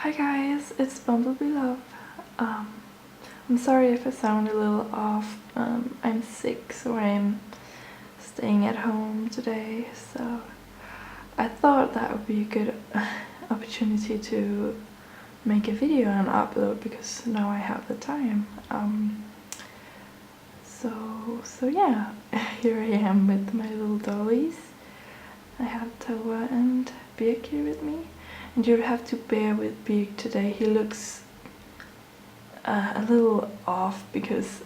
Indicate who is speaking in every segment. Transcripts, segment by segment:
Speaker 1: Hi guys, it's Bumblebee Love. I'm sorry if I sound a little off. I'm sick, so I'm staying at home today. So I thought that would be a good opportunity to make a video and upload because now I have the time. So yeah, here I am with my little dollies. I have Tova and Birk here with me. And you have to bear with Birk today. He looks a little off because,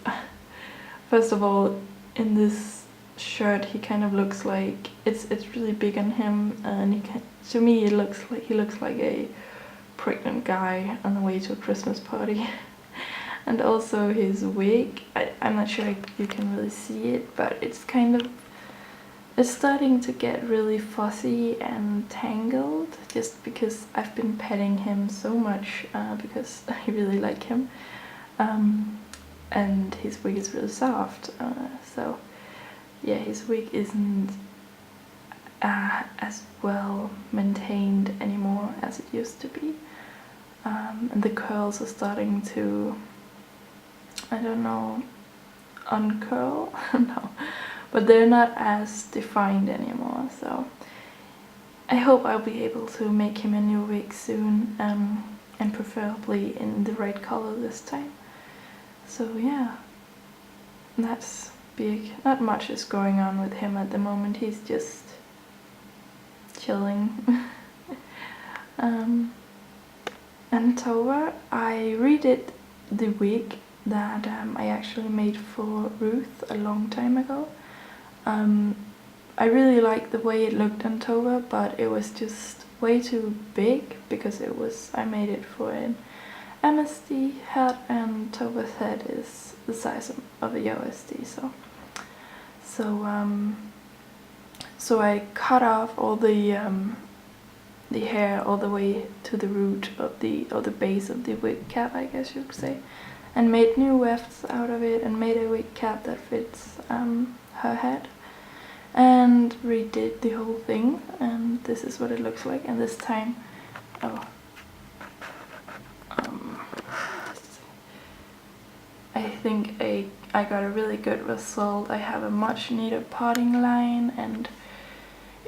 Speaker 1: first of all, in this shirt he kind of looks like it's really big on him, and to me it looks like he looks like a pregnant guy on the way to a Christmas party. And also his wig, I'm not sure you can really see it, but it's starting to get really fussy and tangled just because I've been petting him so much because I really like him, and his wig is really soft, so yeah, his wig isn't as well maintained anymore as it used to be, and the curls are starting to, I don't know, uncurl? No. But they're not as defined anymore, so I hope I'll be able to make him a new wig soon, and preferably in the right color this time. So yeah, that's big. Not much is going on with him at the moment, he's just chilling. And Tova, I redid the wig that I actually made for Ruth a long time ago. I really liked the way it looked on Tova, but it was just way too big because I made it for an MSD head, and Tova's head is the size of a OSD, so I cut off all the hair all the way to the root of the base of the wig cap, I guess you could say, and made new wefts out of it and made a wig cap that fits her head, and redid the whole thing, and this is what it looks like. And this time, I think I got a really good result. I have a much needed parting line and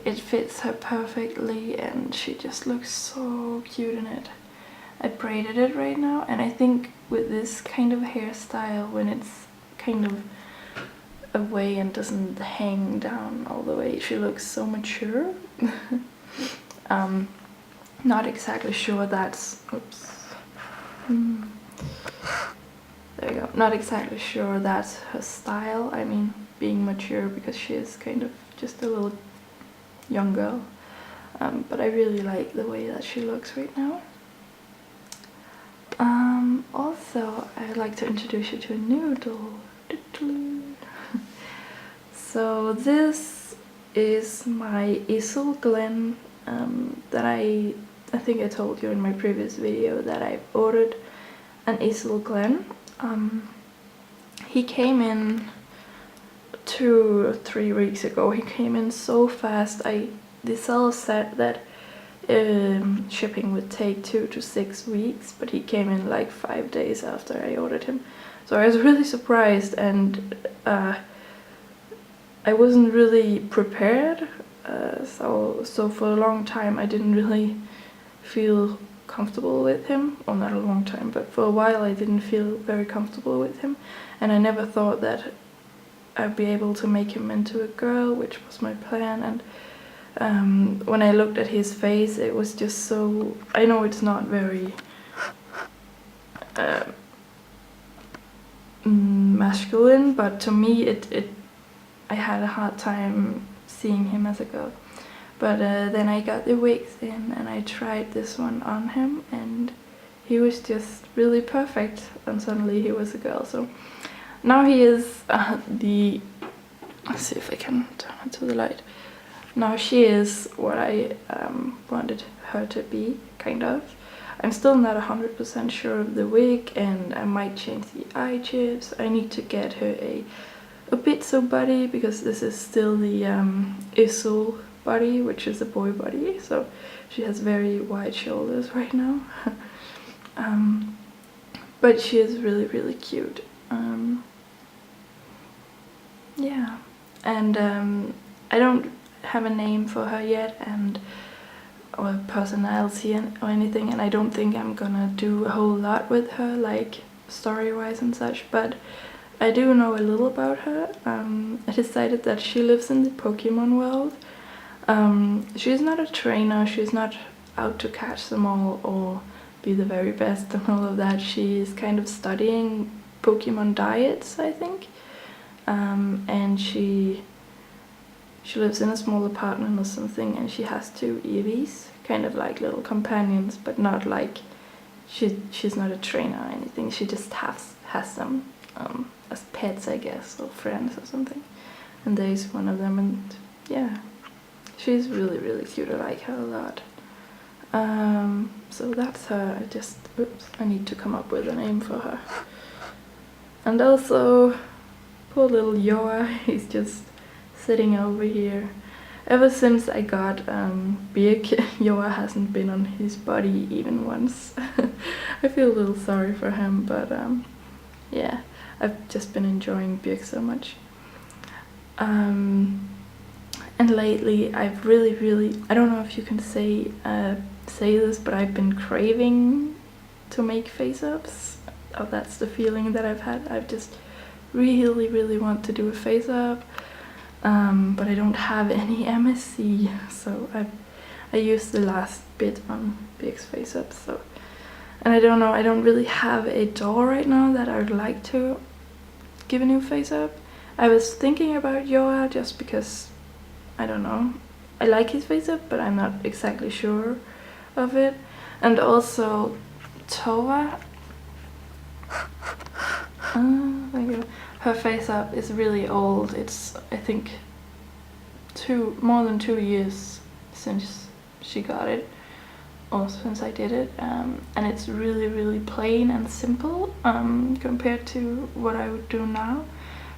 Speaker 1: it fits her perfectly, and she just looks so cute in it. I braided it right now, and I think with this kind of hairstyle, when it's kind of away and doesn't hang down all the way, she looks so mature. Not exactly sure that's, oops, there you go, not exactly sure that's her style. I mean, being mature, because she is kind of just a little young girl, but I really like the way that she looks right now. Also, I'd like to introduce you to a new doll. So this is my Easel Glen, that I think I told you in my previous video that I ordered an Easel Glen. He came in 2 or 3 weeks ago. He came in so fast. The seller said that shipping would take 2 to 6 weeks, but he came in like 5 days after I ordered him. So I was really surprised, and I wasn't really prepared, so for a long time I didn't really feel comfortable with him. Well, not a long time, but for a while I didn't feel very comfortable with him, and I never thought that I'd be able to make him into a girl, which was my plan. And when I looked at his face, it was just so, I know it's not very masculine, but to me I had a hard time seeing him as a girl. But then I got the wigs in and I tried this one on him, and he was just really perfect, and suddenly he was a girl. So now he is let's see if I can turn it to the light. Now she is what I wanted her to be, kind of. I'm still not 100% sure of the wig, and I might change the eye chips. I need to get her a Bitso body, because this is still the Isol body, which is a boy body, so she has very wide shoulders right now. But she is really, really cute. Yeah, and I don't have a name for her yet, or a personality or anything, and I don't think I'm gonna do a whole lot with her, like story-wise and such, but I do know a little about her. I decided that she lives in the Pokemon world. She's not a trainer, she's not out to catch them all or be the very best and all of that. She's kind of studying Pokemon diets, I think. And she lives in a small apartment or something, and she has 2 Eevees, kind of like little companions, but not like she's not a trainer or anything. She just has them as pets, I guess, or friends or something. And there's one of them, and yeah, she's really, really cute. I like her a lot. So that's her. I need to come up with a name for her. And also, poor little Joa, he's just sitting over here. Ever since I got Birk, Joa hasn't been on his body even once. I feel a little sorry for him, but yeah, I've just been enjoying Birk so much. And lately I've really, I don't know if you can say this, but I've been craving to make face-ups. Oh, that's the feeling that I've had. I've just really want to do a face-up, but I don't have any MSC, so I used the last bit on Birk's face-up. So, and I don't know, I don't really have a doll right now that I would like to give a new face-up. I was thinking about Joa just because, I don't know, I like his face-up, but I'm not exactly sure of it. And also Tova, her face-up is really old. It's, I think, more than 2 years since she got it, or since I did it, and it's really plain and simple compared to what I would do now.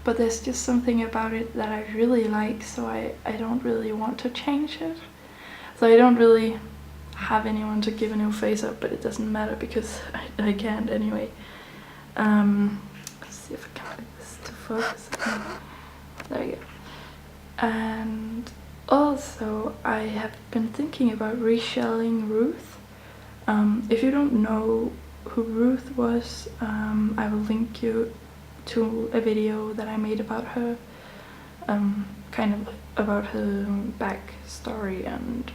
Speaker 1: But there's just something about it that I really like, so I don't really want to change it. So I don't really have anyone to give a new face-up, but it doesn't matter because I can't anyway. Let's see if I can get this to focus. There we go. And also I have been thinking about reshelling Ruth. If you don't know who Ruth was, I will link you to a video that I made about her, kind of about her backstory and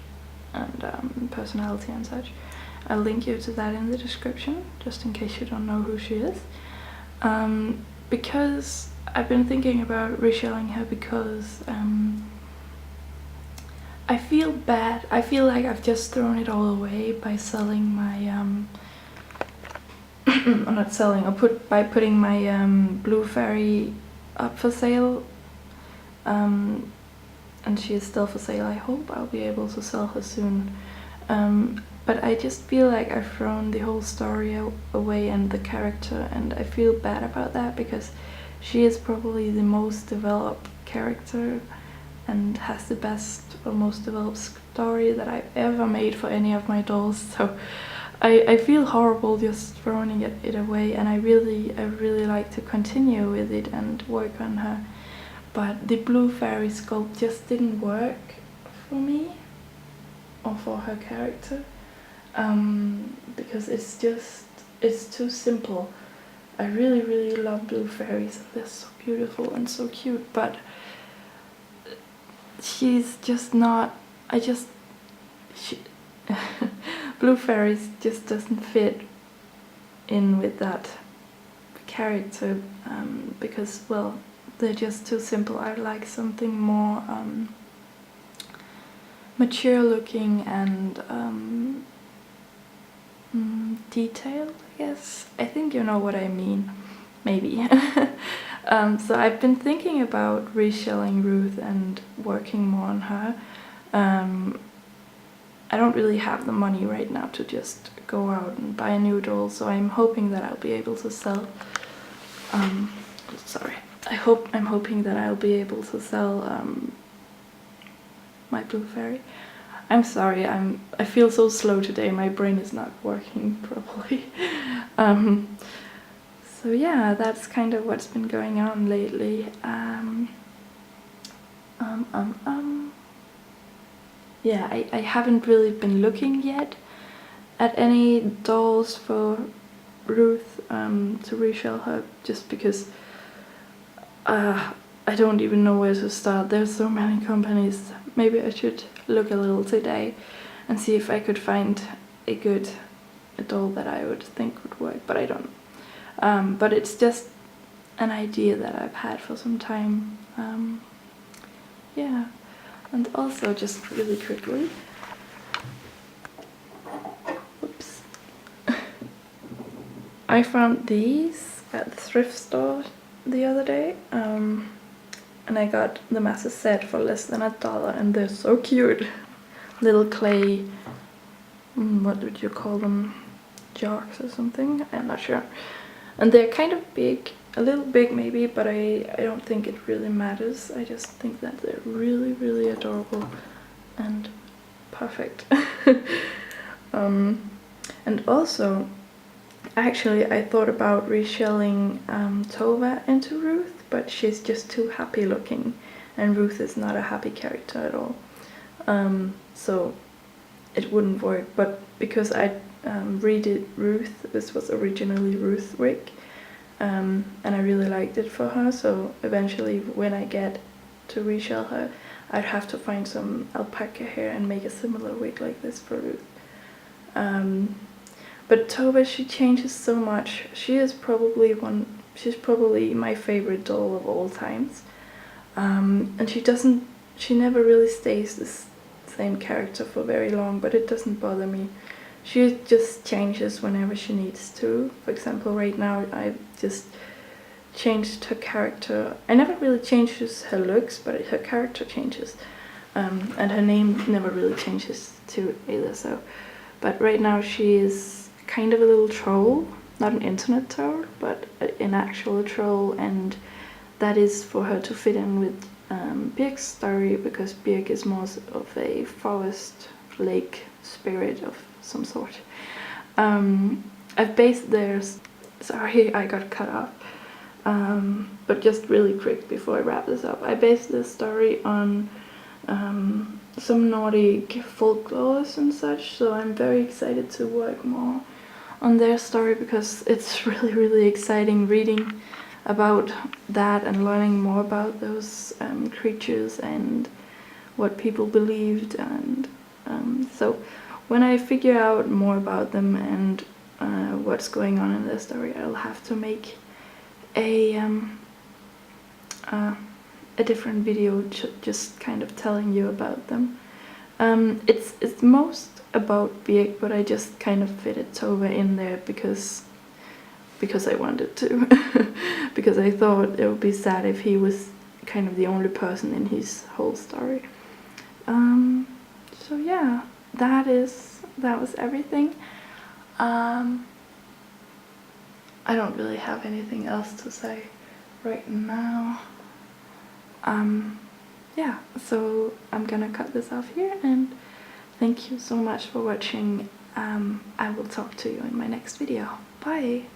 Speaker 1: personality and such. I'll link you to that in the description, just in case you don't know who she is. Because I've been thinking about reshelling her because I feel bad. I feel like I've just thrown it all away by selling my or not selling, or by putting my blue fairy up for sale, and she is still for sale. I hope I'll be able to sell her soon, but I just feel like I've thrown the whole story away and the character, and I feel bad about that because she is probably the most developed character and has the best or most developed story that I've ever made for any of my dolls. So I feel horrible just throwing it away, and I really like to continue with it and work on her. But the blue fairy sculpt just didn't work for me or for her character, because it's too simple. I really love blue fairies, and they're so beautiful and so cute, but she's just not, blue fairies just doesn't fit in with that character, because, well, they're just too simple. I like something more mature looking and detailed, I guess. I think you know what I mean, maybe. So I've been thinking about reshelling Ruth and working more on her. I don't really have the money right now to just go out and buy a new doll, so I'm hoping that I'll be able to sell, I'm hoping that I'll be able to sell my blue fairy. I'm sorry, I feel so slow today, my brain is not working properly. So yeah, that's kind of what's been going on lately. Yeah, I haven't really been looking yet at any dolls for Ruth to resell her, just because I don't even know where to start. There's so many companies. Maybe I should look a little today and see if I could find a good doll that I would think would work, but I don't know. But it's just an idea that I've had for some time. Yeah, and also just really quickly, whoops, I found these at the thrift store the other day, and I got them as a set for less than $1, and they're so cute. Little clay, what would you call them, jars or something, I'm not sure. And they're kind of big, a little big maybe, but I don't think it really matters. I just think that they're really, really adorable and perfect. And also, actually I thought about reshelling Tova into Ruth, but she's just too happy looking, and Ruth is not a happy character at all. So it wouldn't work, but because I redid Ruth, this was originally Ruth's wig, and I really liked it for her, so eventually when I get to reshell her, I'd have to find some alpaca hair and make a similar wig like this for Ruth. But Tova, she changes so much. She's probably my favorite doll of all times. And she never really stays this same character for very long, but it doesn't bother me. She just changes whenever she needs to. For example, right now I just changed her character. I never really changes her looks, but her character changes. And her name never really changes too either, so. But right now she is kind of a little troll. Not an internet troll, but an actual troll, and that is for her to fit in with Birk's story, because Birk is more of a forest lake spirit of some sort. I've based theirs, sorry I got cut off, but just really quick before I wrap this up, I based this story on some Nordic folklore and such, so I'm very excited to work more on their story, because it's really, really exciting reading about that and learning more about those creatures and what people believed. And so when I figure out more about them and what's going on in their story, I'll have to make a different video just kind of telling you about them. It's most about Birk, but I just kind of fitted Tova in there because I wanted to. Because I thought it would be sad if he was kind of the only person in his whole story. So yeah, that was everything. I don't really have anything else to say right now. Yeah, so I'm gonna cut this off here, and thank you so much for watching. I will talk to you in my next video. Bye!